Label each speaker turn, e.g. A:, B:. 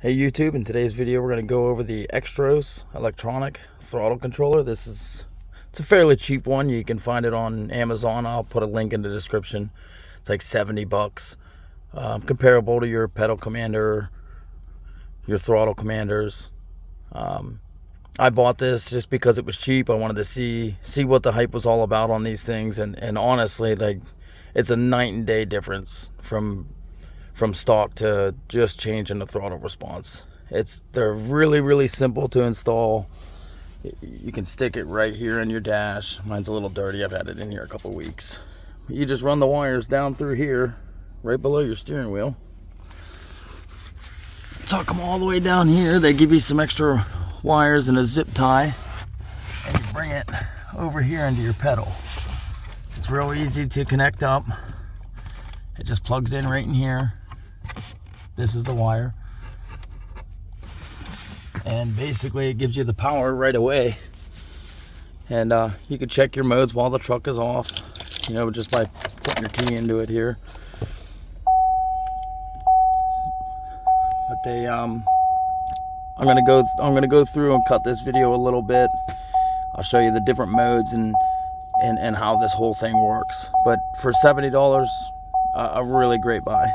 A: Hey YouTube, in today's video we're going to go over the xtros electronic throttle controller. It's a fairly cheap one. You can find it on Amazon. I'll put a link in the description. It's like 70 bucks. Comparable to your pedal commander, your throttle commanders. I bought this just because it was cheap. I wanted to see what the hype was all about on these things, and honestly, like, it's a night and day difference from stock to just changing the throttle response. They're really simple to install. You can stick it right here in your dash. Mine's a little dirty. I've had it in here a couple weeks. You just run the wires down through here, right below your steering wheel. Tuck them all the way down here. They give you some extra wires and a zip tie, and you bring it over here into your pedal. It's real easy to connect up. It just plugs in right in here. This is the wire, and basically it gives you the power right away. And you can check your modes while the truck is off, just by putting your key into it here. But I'm gonna go through and cut this video a little bit. I'll show you the different modes and how this whole thing works. But for $70, a really great buy.